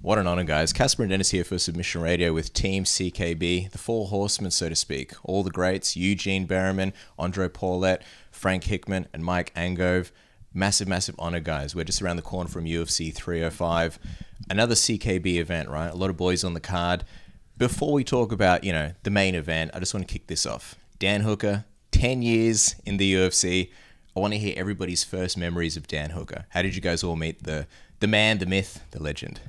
What an honor, guys. Casper and Dennis here for Submission Radio with Team CKB, the four horsemen, so to speak. All the greats, Eugene Bareman, Andrei Paulet, Frank Hickman, and Mike Angove. Massive, massive honor, guys. We're just around the corner from UFC 305. Another CKB event, right? A lot of boys on the card. Before we talk about, the main event, I just want to kick this off. Dan Hooker, 10 years in the UFC. I want to hear everybody's first memories of Dan Hooker. How did you guys all meet the man, the myth, the legend?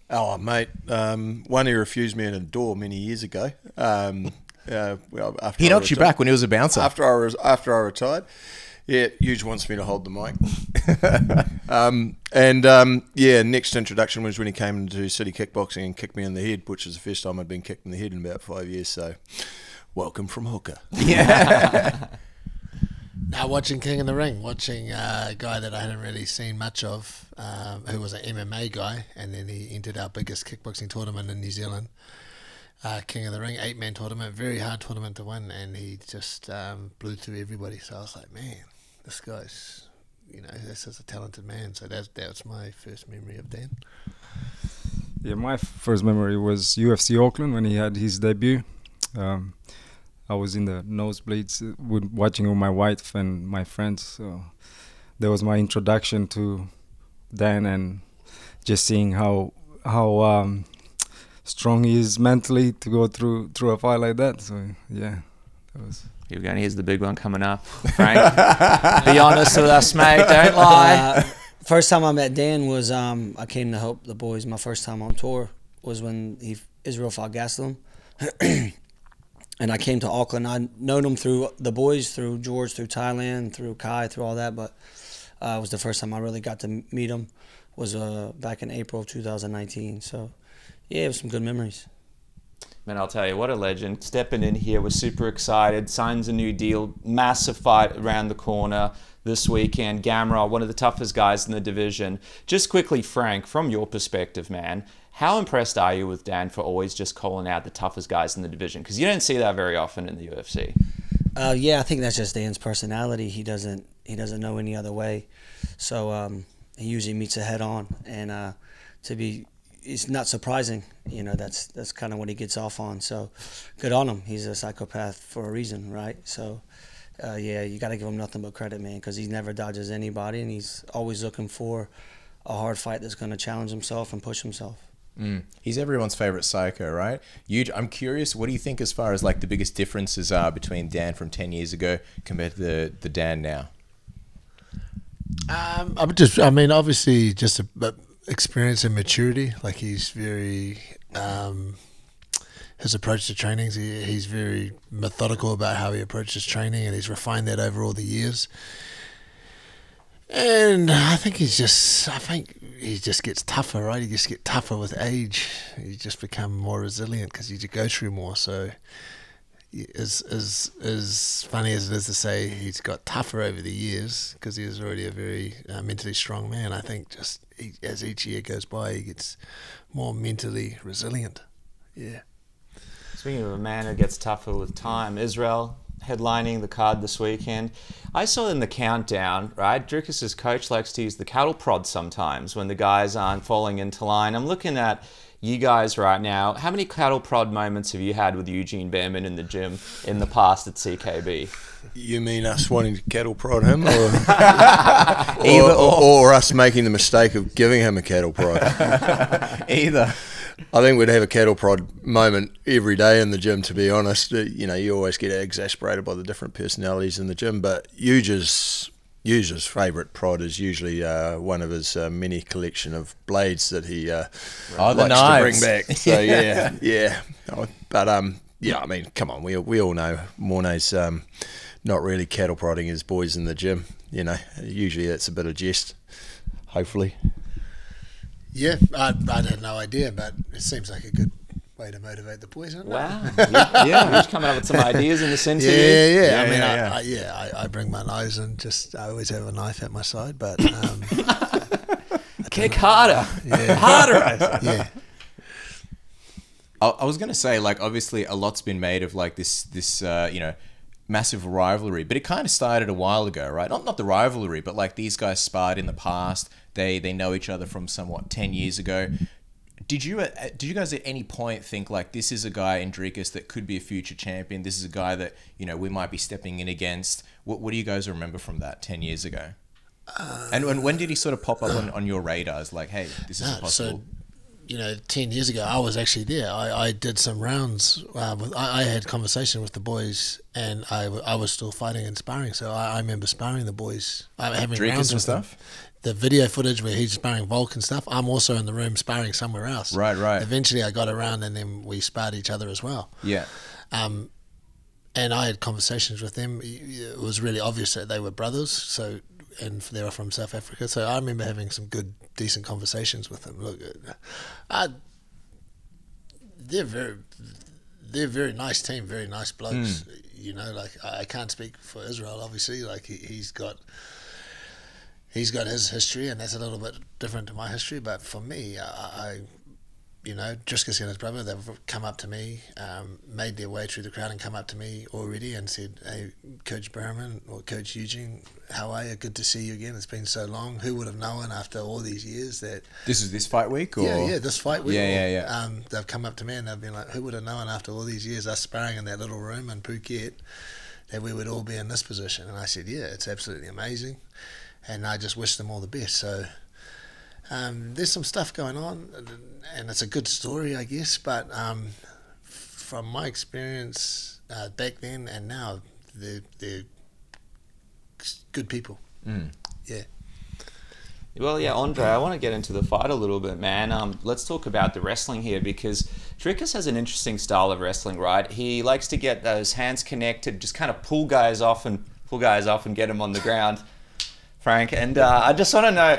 Oh, mate. One, he refused me in a door many years ago. He knocked you back when he was a bouncer. After I retired. Yeah, Huge wants me to hold the mic. Next introduction was when he came into City Kickboxing and kicked me in the head, which is the first time I'd been kicked in the head in about 5 years. So, welcome from Hooker. Yeah. Now, watching King of the Ring, watching a guy that I hadn't really seen much of, who was an MMA guy, and then he entered our biggest kickboxing tournament in New Zealand, King of the Ring, 8-man tournament, very hard tournament to win, and he just blew through everybody. So I was like, man, this guy's, this is a talented man. So that's my first memory of Dan. Yeah, my first memory was UFC Auckland when he had his debut. I was in the nosebleeds watching with my wife and my friends. So that was my introduction to Dan, and just seeing how strong he is mentally to go through a fight like that. So yeah, that was. Here we go. Here's the big one coming up. Frank, be honest with us, mate. Don't lie. First time I met Dan was I came to help the boys. My first time on tour was when Israel fought Gastelum. And I came to Auckland. I'd known him through the boys, through George, through Thailand, through Kai, through all that. But it was the first time I really got to meet him. Was back in April of 2019. So, yeah, it was some good memories. Man, I'll tell you, what a legend. Stepping in here, we're super excited. Signs a new deal. Massive fight around the corner this weekend. Gamrot, one of the toughest guys in the division. Just quickly, Frank, from your perspective, man, how impressed are you with Dan for always just calling out the toughest guys in the division? Because you don't see that very often in the UFC. Yeah, I think that's just Dan's personality. He doesn't know any other way. So he usually meets it head on, and it's not surprising. That's kind of what he gets off on. So good on him. He's a psychopath for a reason, right? So you got to give him nothing but credit, man, because he never dodges anybody, and he's always looking for a hard fight that's going to challenge himself and push himself. He's everyone's favorite psycho, right? I'm curious, what do you think as far as like the biggest differences are between Dan from 10 years ago compared to the Dan now? Obviously just experience and maturity. Like he's very, his approach to training, he's very methodical about how he approaches training, and he's refined that over all the years. And I think he just gets tougher, right? He just gets tougher with age. He just become more resilient because you just go through more. So as funny as it is to say he's got tougher over the years, because he is already a very mentally strong man, I think as each year goes by, he gets more mentally resilient. Yeah. Speaking of a man who gets tougher with time, Israel headlining the card this weekend. I saw in the countdown, right, Dricus's coach likes to use the cattle prod sometimes when the guys aren't falling into line. I'm looking at you guys right now. How many cattle prod moments have you had with Eugene Bareman in the gym in the past at CKB? You mean us wanting to cattle prod him, or us making the mistake of giving him a cattle prod? Either. I think we'd have a cattle prod moment every day in the gym, to be honest. You always get exasperated by the different personalities in the gym, but Huge's favourite prod is usually one of his mini collection of blades that he likes to bring back. So yeah. But come on, we all know Mornay's not really cattle prodding his boys in the gym. Usually that's a bit of jest, hopefully. Yeah, I had no idea, but it seems like a good way to motivate the boys, isn't it? Wow. Yeah, you're coming up with some ideas in this interview. Yeah. I bring my nose and I always have a knife at my side, but kick harder. Yeah. Harder. Yeah. I was going to say, like, obviously a lot's been made of like this massive rivalry, but it kind of started a while ago, right? Not the rivalry, but like these guys sparred in the past. They know each other from somewhat 10 years ago. Did you guys at any point think like this is a guy in Dricus that could be a future champion? This is a guy that we might be stepping in against. What do you guys remember from that 10 years ago? And when did he sort of pop up on your radars? Like, hey, this is possible. So, 10 years ago, I was actually there. I did some rounds. I had conversation with the boys, and I was still fighting and sparring. So I remember sparring the boys, having Dricus rounds and with stuff. them. The video footage where he's sparring Volk and stuff, I'm also in the room sparring somewhere else. Right. Eventually I got around and then we sparred each other as well. Yeah. And I had conversations with them. It was really obvious that they were brothers, and they were from South Africa. So I remember having some good, decent conversations with them. Look, they're a very nice team, very nice blokes. I can't speak for Israel, obviously. Like he's got his history, and that's a little bit different to my history. But for me, Dricus and his brother, they've come up to me, made their way through the crowd and come up to me already and said, "Hey, Coach Bareman or Coach Eugene, how are you? Good to see you again. It's been so long. Who would have known after all these years that..." This is this fight week? Or? Yeah, this fight week. Yeah. They've come up to me and they've been like, "Who would have known after all these years, us sparring in that little room in Phuket, that we would all be in this position?" And I said, "Yeah, it's absolutely amazing." And I just wish them all the best. So there's some stuff going on, and it's a good story, I guess. But from my experience back then and now, they're good people. Yeah. Well, yeah, Andre, I want to get into the fight a little bit, man. Let's talk about the wrestling here, because Dricus has an interesting style of wrestling, right? He likes to get those hands connected, just kind of pull guys off and get them on the ground. Frank, and I just want to know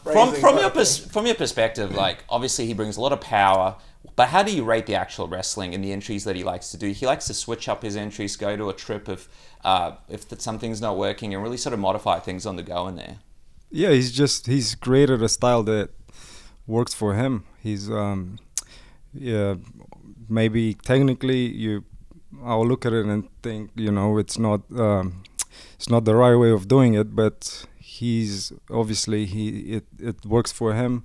from your perspective, like obviously he brings a lot of power, but how do you rate the actual wrestling and the entries that he likes to do? He likes to switch up his entries, go to a trip if something's not working, and really sort of modify things on the go in there. Yeah, he's created a style that works for him. He's maybe technically I'll look at it and think, it's not the right way of doing it, but he's obviously it works for him.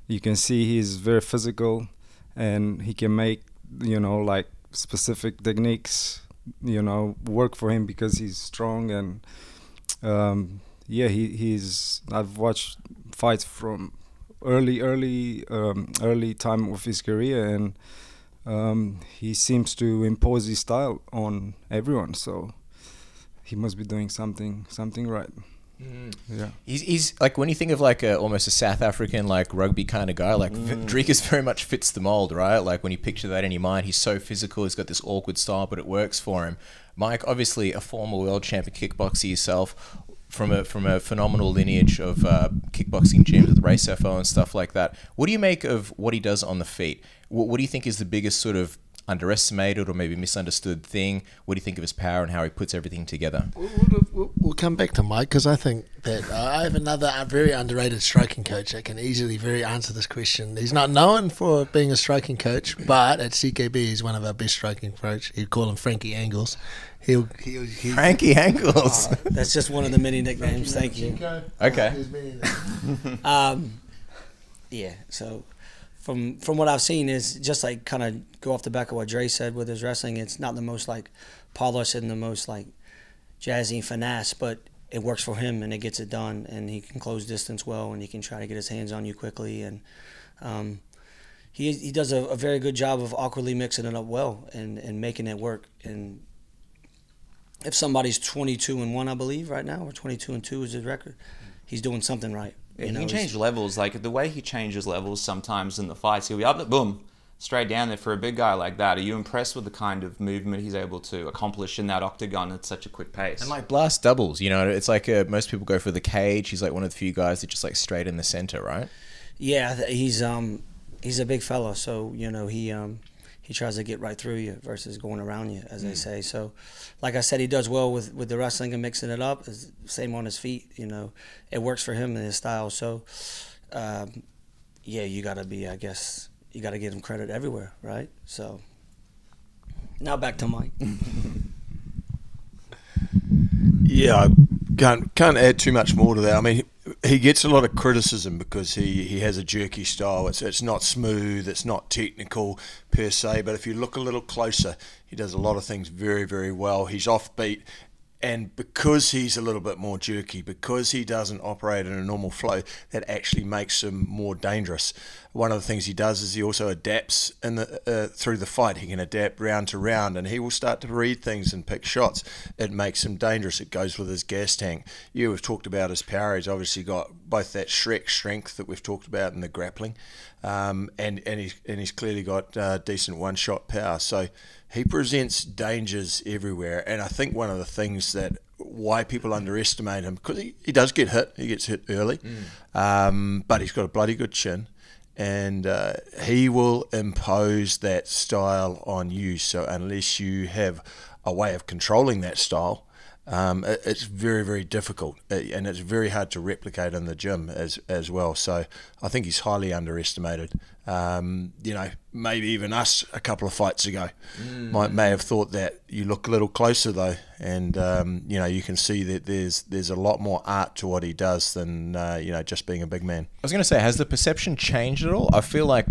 You can see he's very physical, and he can make like specific techniques work for him because he's strong. And I've watched fights from early time of his career, and he seems to impose his style on everyone, so he must be doing something right. Yeah, he's like, when you think of like almost a South African like rugby kind of guy, like Dricus very much fits the mold, right? Like when you picture that in your mind, he's so physical, he's got this awkward style, but it works for him. Mike, obviously a former world champion kickboxer yourself, from a phenomenal lineage of kickboxing gyms with Race FO and stuff like that. What do you make of what he does on the feet? What do you think is the biggest sort of underestimated or maybe misunderstood thing? What do you think of his power and how he puts everything together? We'll come back to Mike, because I think that I have another very underrated striking coach that can easily answer this question. He's not known for being a striking coach, but at CKB he's one of our best striking coach. He'd call him Frankie Angles. Frankie Angles. That's just one of the many nicknames. Thank you. Okay. Yeah. So from what I've seen is just like kind of go off the back of what Dre said with his wrestling. It's not the most like polished and the most like jazzy and finesse, but it works for him and it gets it done, and he can close distance well, and he can try to get his hands on you quickly, and he does a very good job of awkwardly mixing it up well and making it work. And if somebody's 22-1, I believe right now, or 22-2 is his record, he's doing something right. He can change levels, like the way he changes levels sometimes in the fights. He'll be up, boom, straight down there. For a big guy like that, are you impressed with the kind of movement he's able to accomplish in that octagon at such a quick pace? And like blast doubles, it's like most people go for the cage. He's like one of the few guys that just like straight in the center, right? Yeah, he's a big fella, so he tries to get right through you versus going around you, as they say. So, like I said, he does well with the wrestling and mixing it up. Same on his feet, it works for him and his style. So, you got to be, I guess, you got to give him credit everywhere, right? So, now back to Mike. Yeah, I can't add too much more to that. I mean, he gets a lot of criticism because he has a jerky style. It's not smooth, it's not technical per se, but if you look a little closer, he does a lot of things very, very well. He's offbeat, and because he's a little bit more jerky, because he doesn't operate in a normal flow, that actually makes him more dangerous. One of the things he does is he also adapts through the fight. He can adapt round to round, and he will start to read things and pick shots. It makes him dangerous. It goes with his gas tank. You have talked about his power. He's obviously got both that Shrek strength that we've talked about in the grappling, and he's clearly got decent one-shot power. So he presents dangers everywhere, and I think one of the things that why people underestimate him, because he does get hit. He gets hit early, but he's got a bloody good chin. And he will impose that style on you. So unless you have a way of controlling that style, it's very, very difficult, and it's very hard to replicate in the gym as well. So I think he's highly underestimated. Maybe even us a couple of fights ago may have thought that. You look a little closer though, and you can see that there's a lot more art to what he does than just being a big man. I was going to say, has the perception changed at all? I feel like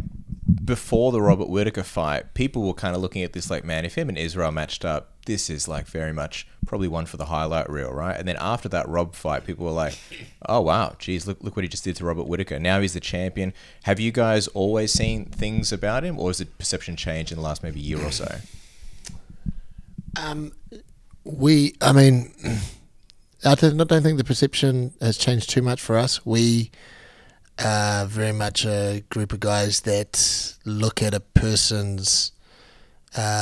before the Robert Whittaker fight, people were kind of looking at this like, man, if him and Israel matched up, this is like very much probably one for the highlight reel, right? And then after that Rob fight, people were like, oh wow, geez, look what he just did to Robert Whittaker. Now he's the champion. Have you guys always seen things about him, or has the perception changed in the last maybe year or so? I don't think the perception has changed too much for us. We are very much a group of guys that look at a person's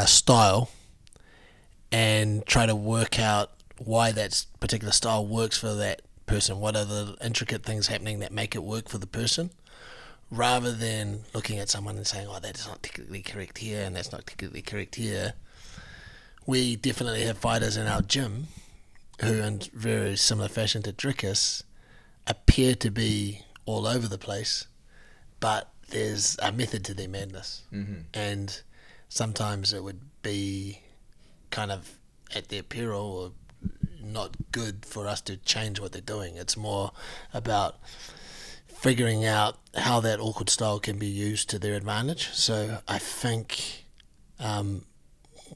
style and try to work out why that particular style works for that person. What are the intricate things happening that make it work for the person, rather than looking at someone and saying, oh, that's not technically correct here and that's not technically correct here. We definitely have fighters in our gym who, in very similar fashion to Dricus, appear to be all over the place, but there's a method to their madness. And sometimes it would be kind of at their peril or not good for us to change what they're doing. It's more about figuring out how that awkward style can be used to their advantage. So I think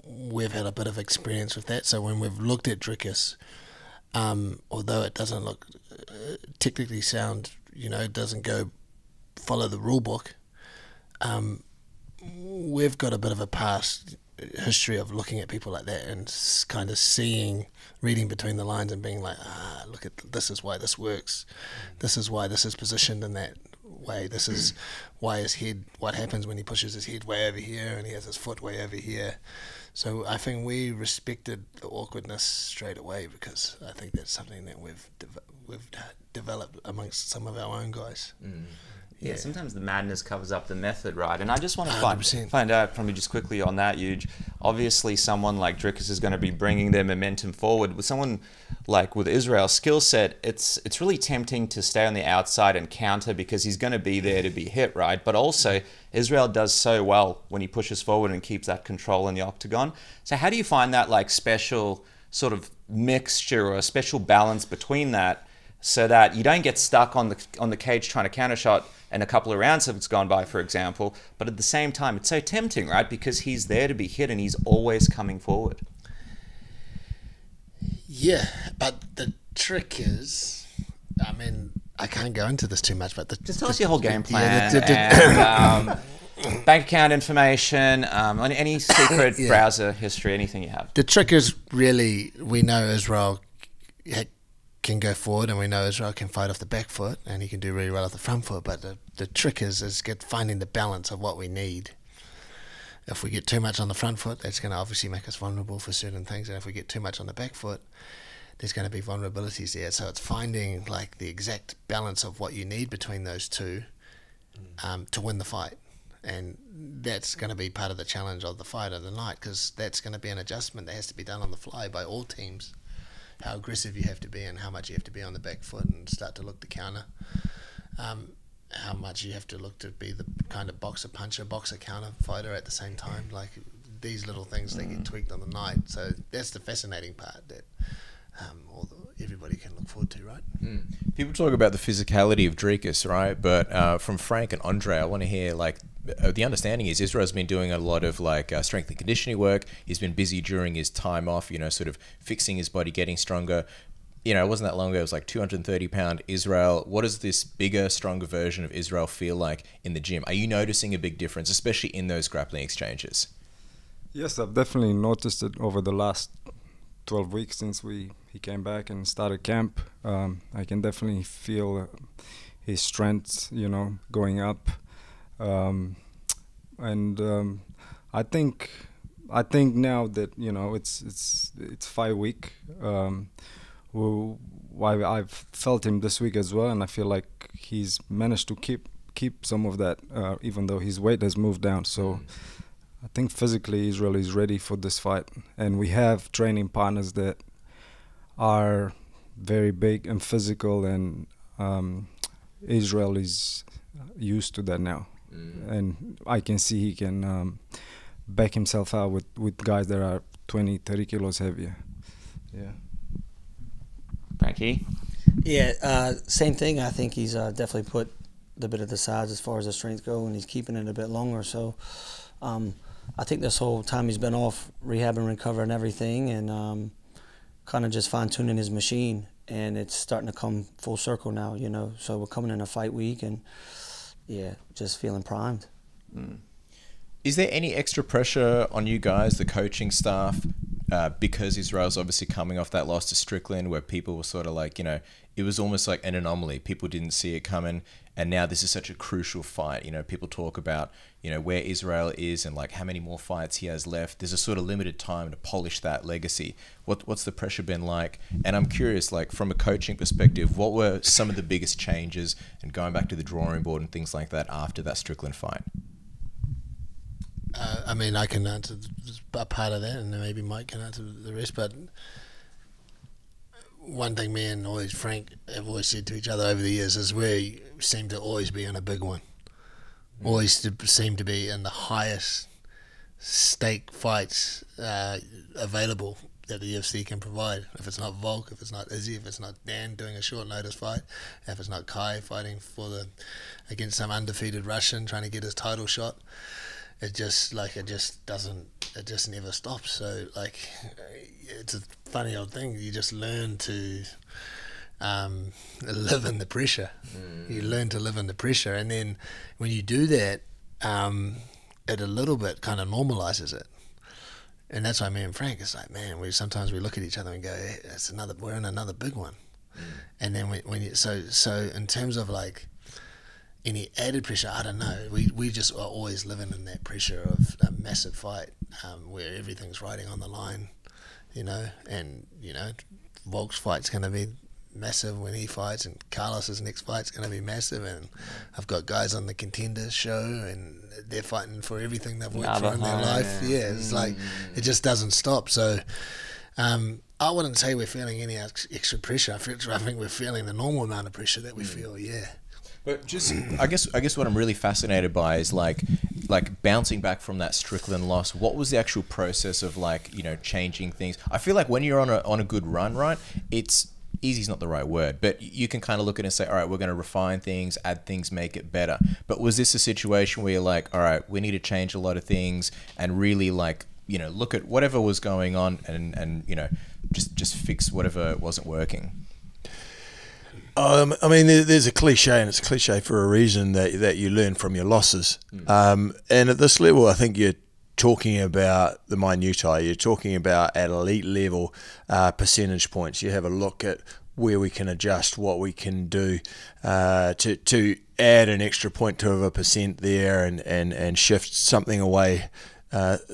we've had a bit of experience with that. So when we've looked at Dricus, although it doesn't look technically sound, it doesn't go follow the rule book, we've got a bit of a past history of looking at people like that and kind of reading between the lines and being like, look at this is why this works, this is why this is positioned in that way, this is why his head, what happens when he pushes his head way over here and he has his foot way over here. So I think we respected the awkwardness straight away, because I think that's something that we've developed amongst some of our own guys. Yeah, sometimes the madness covers up the method, right? And I just want to 100%. find out from you just quickly on that, Euge. Obviously, someone like Dricus is going to be bringing their momentum forward. With someone like with Israel's skill set, it's really tempting to stay on the outside and counter, because he's going to be there to be hit, right? But also, Israel does so well when he pushes forward and keeps that control in the octagon. So how do you find that like special sort of mixture or a special balance between that, so that you don't get stuck on the cage trying to counter shot and a couple of rounds have gone by, for example, but at the same time, it's so tempting, right? Because he's there to be hit and he's always coming forward. Yeah, but the trick is, I can't go into this too much, but just tell us your whole game plan, yeah, and bank account information, on any secret browser history, anything you have. The trick is really, we know Israel can go forward, and we know Israel can fight off the back foot, and he can do really well off the front foot. But the trick is finding the balance of what we need. If we get too much on the front foot, that's going to obviously make us vulnerable for certain things, and if we get too much on the back foot, there's going to be vulnerabilities there. So it's finding like the exact balance of what you need between those two to win the fight, and that's going to be part of the challenge of the fight of the night, because that's going to be an adjustment that has to be done on the fly by all teams. How aggressive you have to be and how much you have to be on the back foot and start to look to counter. How much you have to look to be the kind of boxer puncher, boxer counter fighter at the same time. Like these little things, they get tweaked on the night. So that's the fascinating part, that everybody can look forward to, right? People talk about the physicality of Dricus, right? But from Frank and Andre, I want to hear, like, the understanding is Israel's been doing a lot of, like, strength and conditioning work. He's been busy during his time off, you know, sort of fixing his body, getting stronger. You know, it wasn't that long ago. It was like 230-pound Israel. What does this bigger, stronger version of Israel feel like in the gym? Are you noticing a big difference, especially in those grappling exchanges? Yes, I've definitely noticed it over the last 12 weeks since he came back and started camp. I can definitely feel his strength, you know, going up. I think now that, you know, it's 5 week. Why I've felt him this week as well, and I feel like he's managed to keep some of that, even though his weight has moved down. So I think physically Israel is ready for this fight, and we have training partners that are very big and physical, and Israel is used to that now. And I can see he can back himself out with guys that are 20, 30 kilos heavier. Yeah. Frankie? Yeah, same thing. I think he's definitely put the bit of the size as far as the strength go, and he's keeping it a bit longer. So I think this whole time he's been off, rehabbing, recovering everything, and kind of just fine-tuning his machine, and it's starting to come full circle now, you know. So we're coming in a fight week, and yeah, just feeling primed. Is there any extra pressure on you guys, the coaching staff, because Israel's obviously coming off that loss to Strickland, where people were sort of like, you know, it was almost like an anomaly. People didn't see it coming, and now this is such a crucial fight. You know, people talk about, you know, where Israel is and like how many more fights he has left. There's a sort of limited time to polish that legacy. What's the pressure been like? And I'm curious, like, from a coaching perspective, what were some of the biggest changes and going back to the drawing board and things like that after that Strickland fight? I mean, I can answer a part of that, and then maybe Mike can answer the rest. But one thing me and Frank have always said to each other over the years is we seem to always be in a big one. Always seem to be in the highest stake fights available that the UFC can provide. If it's not Volk, if it's not Izzy, if it's not Dan doing a short notice fight, if it's not Kai fighting against some undefeated Russian trying to get his title shot. It just never stops. So, like, it's a funny old thing. You just learn to live in the pressure. You learn to live in the pressure, and then when you do that, it a little bit kind of normalizes it. And that's why me and Frank, it's like, man, sometimes we look at each other and go, hey, we're in another big one. And then so in terms of like any added pressure, I don't know. We just are always living in that pressure of a massive fight where everything's riding on the line, you know. And, you know, Volk's fight's going to be massive when he fights, and Carlos's next fight's going to be massive. And I've got guys on the Contenders show, and they're fighting for everything they've worked for in their life. Yeah, it's like it just doesn't stop. So I wouldn't say we're feeling any extra pressure. I think we're feeling the normal amount of pressure that we feel, yeah. But just, I guess what I'm really fascinated by is like bouncing back from that Strickland loss. What was the actual process of, like, you know, changing things? I feel like when you're on a good run, right? It's easy is not the right word, but you can kind of look at it and say, all right, we're going to refine things, add things, make it better. But was this a situation where you're like, all right, we need to change a lot of things and really, like, you know, look at whatever was going on and you know, just fix whatever wasn't working? I mean, there's a cliche, and it's a cliche for a reason, that you learn from your losses. And at this level, I think you're talking about the minutiae. You're talking about at elite level percentage points. You have a look at where we can adjust, what we can do to add an extra 0.2% there and shift something away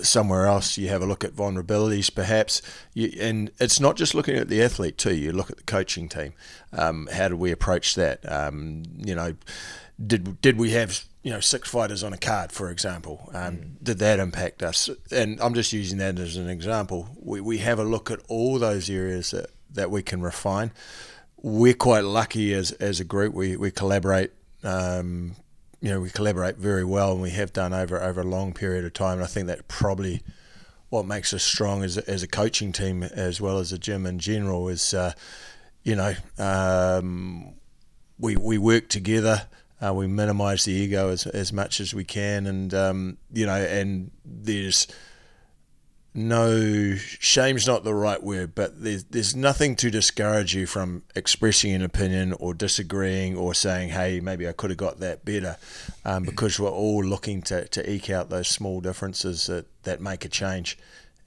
somewhere else. You have a look at vulnerabilities, perhaps, and it's not just looking at the athlete too. You look at the coaching team. How did we approach that? You know, did we have 6 fighters on a card, for example? Did that impact us? And I'm just using that as an example. We have a look at all those areas that we can refine. We're quite lucky as a group. We collaborate. We collaborate very well, and we have done over a long period of time. And I think that probably what makes us strong as a coaching team, as well as a gym in general, is you know, we work together. We minimise the ego as much as we can, and you know, and there's no, shame's not the right word, but there's nothing to discourage you from expressing an opinion or disagreeing or saying, hey, maybe I could have got that better, because we're all looking to eke out those small differences that make a change.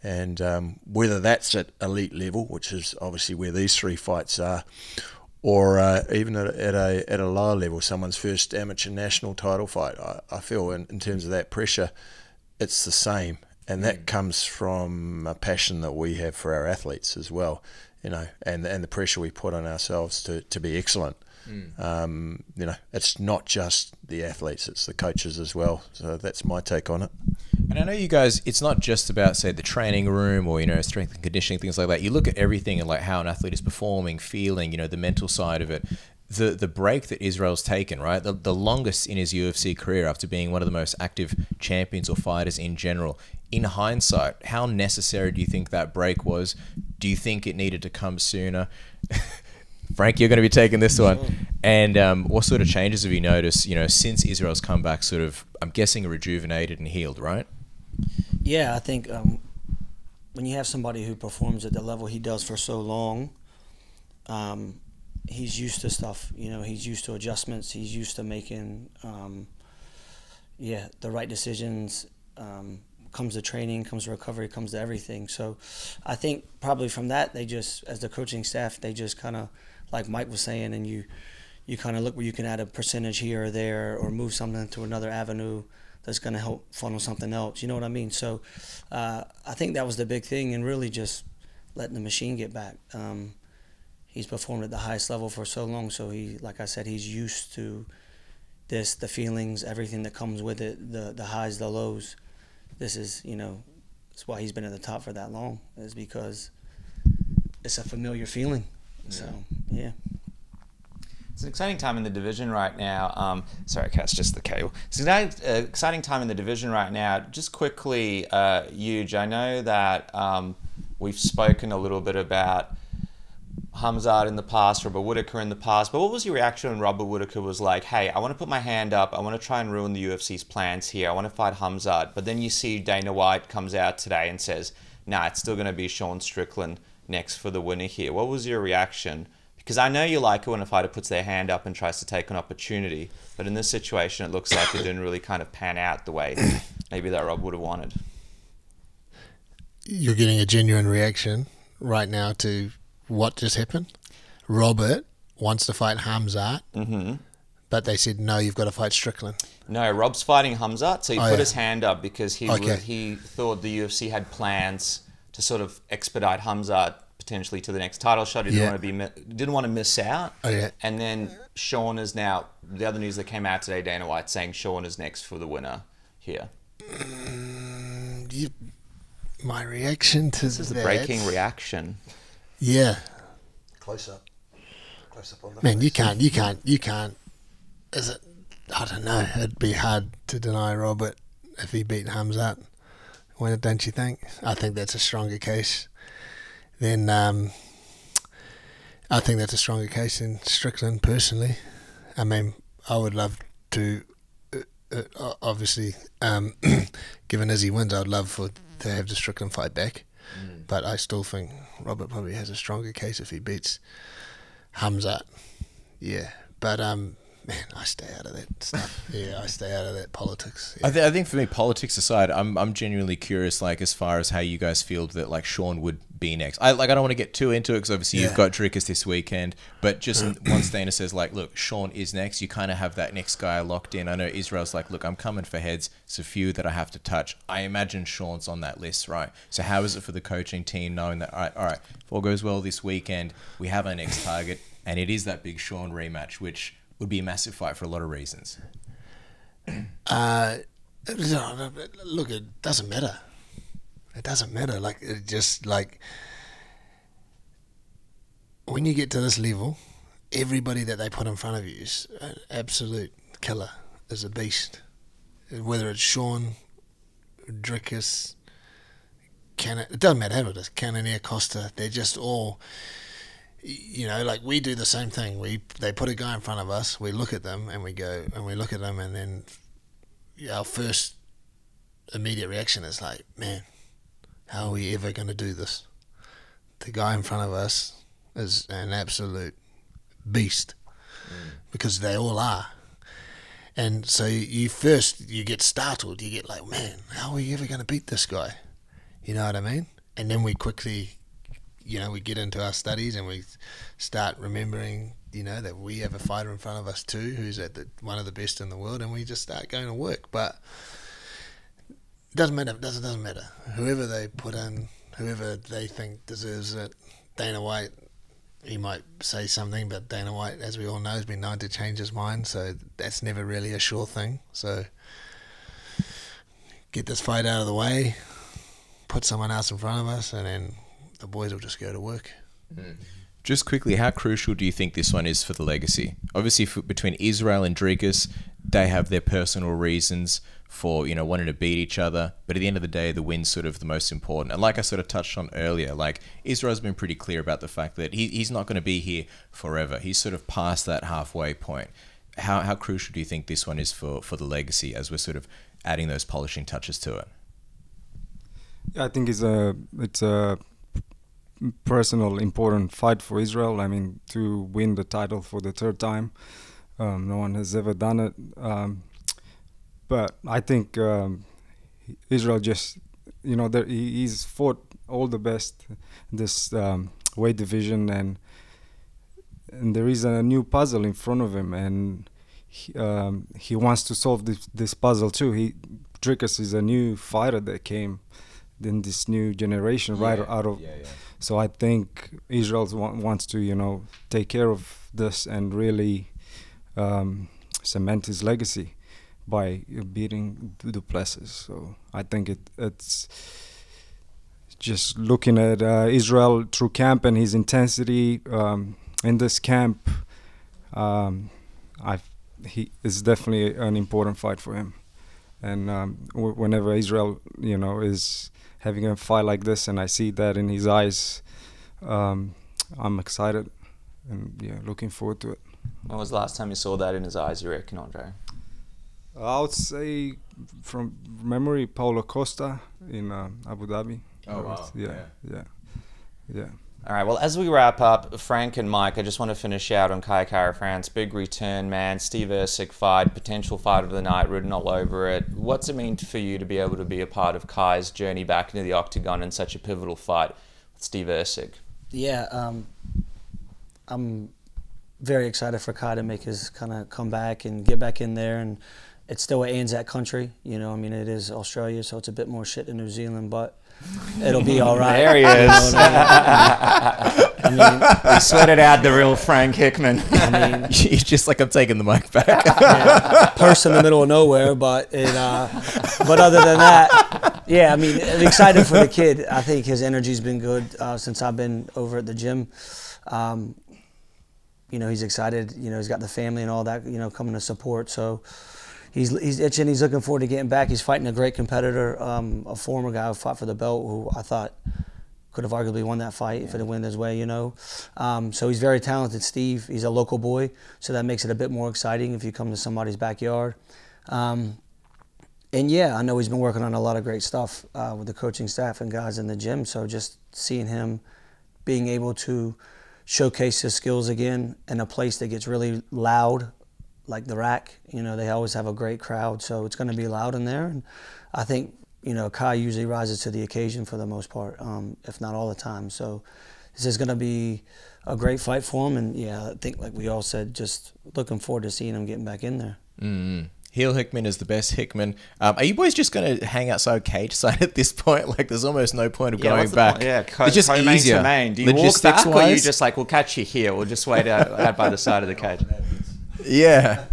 And whether that's at elite level, which is obviously where these 3 fights are, or even at a lower level, someone's first amateur national title fight, I feel in terms of that pressure, it's the same. And that comes from a passion that we have for our athletes as well, you know, and the pressure we put on ourselves to be excellent. You know, it's not just the athletes, it's the coaches as well. So that's my take on it. And I know you guys, it's not just about, say, the training room or, you know, strength and conditioning, things like that. You look at everything and like how an athlete is performing, feeling, you know, the mental side of it. The break that Israel's taken, right? The longest in his UFC career after being one of the most active champions or fighters in general. In hindsight, how necessary do you think that break was? Do you think it needed to come sooner? Frank, you're going to be taking this one. And what sort of changes have you noticed, you know, since Israel's comeback, sort of, I'm guessing, rejuvenated and healed, right? Yeah, I think when you have somebody who performs at the level he does for so long, he's used to stuff, you know, he's used to adjustments, he's used to making, the right decisions. Comes to training, comes to recovery, comes to everything. So I think probably from that, they just, as the coaching staff, they just kind of, like Mike was saying, and you kind of look where you can add a percentage here or there or move something to another avenue that's going to help funnel something else. You know what I mean? So I think that was the big thing, and really just letting the machine get back. He's performed at the highest level for so long, so he, like I said, he's used to this, the feelings, everything that comes with it, the highs, the lows. This is, you know, that's why he's been at the top for that long, is because it's a familiar feeling. So, yeah. It's an exciting time in the division right now. Sorry, Cass, just the cable. It's an exciting time in the division right now. Just quickly, Huge, I know that we've spoken a little bit about Khamzat in the past, Robert Whittaker in the past, but what was your reaction when Robert Whittaker was like, hey, I want to put my hand up, I want to try and ruin the UFC's plans here, I want to fight Khamzat, but then you see Dana White comes out today and says, nah, it's still going to be Sean Strickland next for the winner here. What was your reaction? Because I know you like it when a fighter puts their hand up and tries to take an opportunity, but in this situation it looks like it didn't really kind of pan out the way maybe that Rob would have wanted. You're getting a genuine reaction right now to what just happened. Robert wants to fight Khamzat, but they said, no, you've got to fight Strickland. No, Rob's fighting Khamzat, so he put his hand up because he thought the UFC had plans to sort of expedite Khamzat potentially to the next title shot. He didn't want to miss out. And then Sean is now, the other news that came out today, Dana White saying Sean is next for the winner here. My reaction to this is the breaking reaction. Yeah. Close up on the Man, face. you can't. Is it? I don't know. It'd be hard to deny Robert if he beat Khamzat. Well, don't you think? I think that's a stronger case than. I think that's a stronger case than Strickland, personally. I mean, I would love to. Obviously, given as he wins, I'd love to have the Strickland fight back. But I still think Robert probably has a stronger case if he beats Khamzat. Yeah. But, man, I stay out of that stuff. Yeah, I stay out of that politics. Yeah. I think for me, politics aside, I'm genuinely curious, like, as far as how you guys feel that, like, Sean would be next. I don't want to get too into it because obviously you've got Dricus this weekend, but just once Dana says, like, look, Sean is next, you kind of have that next guy locked in. I know Israel's like, look, I'm coming for heads. It's a few that I have to touch. I imagine Sean's on that list, right? So how is it for the coaching team knowing that, all right, if all goes well this weekend, we have our next target, and it is that big Sean rematch, which would be a massive fight for a lot of reasons. Look, it doesn't matter. It doesn't matter. Like, it just, like, when you get to this level, everybody that they put in front of you is an absolute killer, is a beast. Whether it's Sean, Dricus, it doesn't matter who it is, Cannonier, Costa, they're just all, you know, like we do the same thing. They put a guy in front of us, we look at them and we go, and we look at them, and then our first immediate reaction is like, man, how are we ever going to do this? The guy in front of us is an absolute beast, because they all are. And so you get startled. You get like, man, how are we ever going to beat this guy? You know what I mean? And then we quickly, you know, we get into our studies and we start remembering, you know, that we have a fighter in front of us too, who's at one of the best in the world, and we just start going to work. But it doesn't matter. It doesn't matter. Whoever they put in, whoever they think deserves it. Dana White, he might say something, but Dana White, as we all know, has been known to change his mind, so that's never really a sure thing. So get this fight out of the way, put someone else in front of us, and then the boys will just go to work. Just quickly, how crucial do you think this one is for the legacy? Obviously, between Israel and Dricus, they have their personal reasons for, you know, wanting to beat each other, but at the end of the day, the win's sort of the most important. And like I sort of touched on earlier, like Israel's been pretty clear about the fact that he's not going to be here forever. He's sort of past that halfway point. How crucial do you think this one is for the legacy, as we're sort of adding those polishing touches to it? I think it's a personal important fight for Israel. I mean, to win the title for the third time, no one has ever done it. But I think Israel just, you know, he's fought all the best in this weight division, and there is a new puzzle in front of him, and he wants to solve this puzzle too. Dricus is a new fighter that came in this new generation, out of. So I think Israel wants to, you know, take care of this and really cement his legacy by beating Du Plessis. So I think it's just looking at Israel through camp and his intensity in this camp. He is definitely an important fight for him. And whenever Israel, you know, is having a fight like this, and I see that in his eyes, I'm excited and looking forward to it. When was the last time you saw that in his eyes, you reckon, Andre? I would say, from memory, Paulo Costa in Abu Dhabi. Oh, wow. Yeah. All right, well, as we wrap up, Frank and Mike, I just want to finish out on Kai Kara-France. Big return, man. Steve Ercik fight, potential fight of the night, written all over it. What's it mean for you to be able to be a part of Kai's journey back into the octagon in such a pivotal fight with Steve Ercik? Yeah, I'm very excited for Kai to make his kind of comeback and get back in there. And it's still an Anzac country, you know. I mean, it is Australia, so it's a bit more shit than New Zealand, but it'll be all right. There he is. I mean, he sweated out the real Frank Hickman. I mean, He's just like, I'm taking the mic back. yeah, purse in the middle of nowhere, but other than that, yeah, I mean, I'm excited for the kid. I think his energy's been good since I've been over at the gym. You know, he's excited. You know, he's got the family and all that, you know, coming to support. So he's itching. He's looking forward to getting back. He's fighting a great competitor, a former guy who fought for the belt, who I thought could have arguably won that fight if it had went his way, you know. So he's very talented, Steve. He's a local boy, so that makes it a bit more exciting if you come to somebody's backyard. And yeah, I know he's been working on a lot of great stuff with the coaching staff and guys in the gym. So just seeing him being able to showcase his skills again in a place that gets really loud, like the Rack. You know, they always have a great crowd, so it's going to be loud in there. And I think, you know, Kai usually rises to the occasion for the most part, if not all the time. So this is going to be a great fight for him. And yeah, I think, like we all said, just looking forward to seeing him getting back in there. Mm-hmm. Heel Hickman is the best Hickman. Are you boys just going to hang outside cage side at this point? Like, there's almost no point of going back. Yeah, it's just easier. To main. Do you walk back, or are you just like, we'll catch you here, we'll just wait out by the side of the cage? Yeah.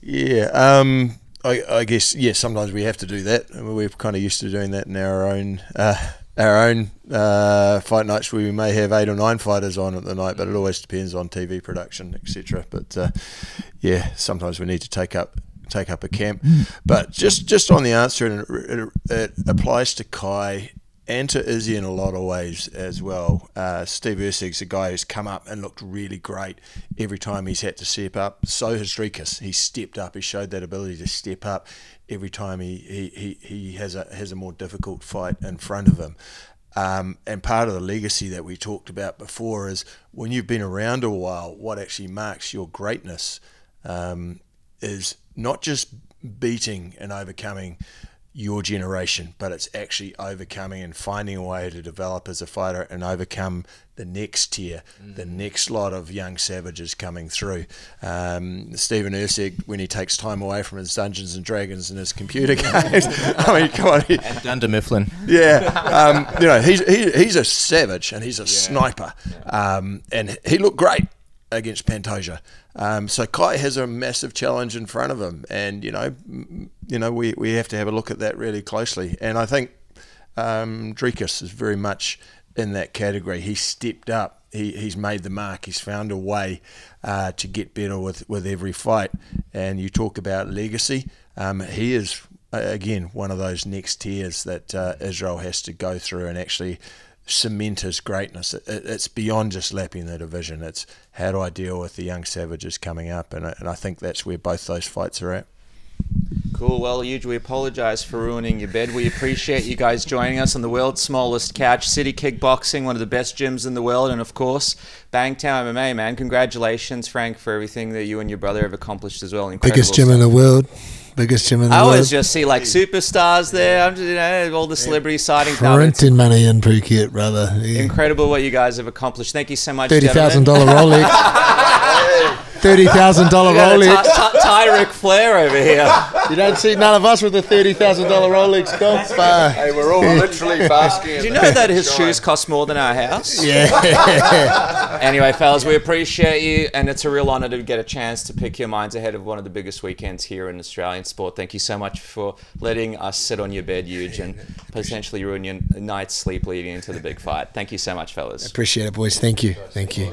Yeah, I guess, yeah, sometimes we have to do that. We're kind of used to doing that in our own fight nights, where we may have 8 or 9 fighters on at the night, but it always depends on TV production, etc. But yeah, sometimes we need to take up a camp. But just on the answer, and it applies to Kai and to Izzy in a lot of ways as well. Steve Erceg's a guy who's come up and looked really great every time he's had to step up. So has Dricus. He stepped up. He showed that ability to step up every time he has a more difficult fight in front of him. And part of the legacy that we talked about before is when you've been around a while, what actually marks your greatness is not just beating and overcoming your generation, but it's actually overcoming and finding a way to develop as a fighter and overcome the next tier, the next lot of young savages coming through. Stephen Erceg, when he takes time away from his Dungeons and Dragons and his computer games, I mean, come on. And Dunder Mifflin. Yeah, you know, he's a savage and he's a sniper, and he looked great against Pantoja. So Kai has a massive challenge in front of him, and you know we have to have a look at that really closely. And I think Dricus is very much in that category. He stepped up. He's made the mark. He's found a way to get better with every fight. And you talk about legacy. He is again one of those next tiers that Israel has to go through and actually cement his greatness. It's beyond just lapping the division. It's how do I deal with the young savages coming up, and I think that's where both those fights are at. Cool. Well, Eugene, we apologise for ruining your bed. We appreciate you guys joining us on the world's smallest couch, City Kickboxing, one of the best gyms in the world, and of course, Bangtown MMA, man. Congratulations, Frank, for everything that you and your brother have accomplished as well. Incredible Biggest gym in the world. Biggest gym in the I world. always just see like superstars there. I'm just, you know, all the celebrity sightings. Printing money in Phuket, brother. Yeah. Incredible what you guys have accomplished. Thank you so much, $30,000 gentlemen. Rolex. $30,000 Rolex. Ty Ric Flair over here. You don't see none of us with a $30,000 Rolex comp. Hey, we're all literally basking. Do you know that his shoes cost more than our house? Yeah. Anyway, fellas, we appreciate you, and it's a real honour to get a chance to pick your minds ahead of one of the biggest weekends here in Australian sport. Thank you so much for letting us sit on your bed, Huge, and potentially ruin your night's sleep leading into the big fight. Thank you so much, fellas. Appreciate it, boys. Thank you. Thank you.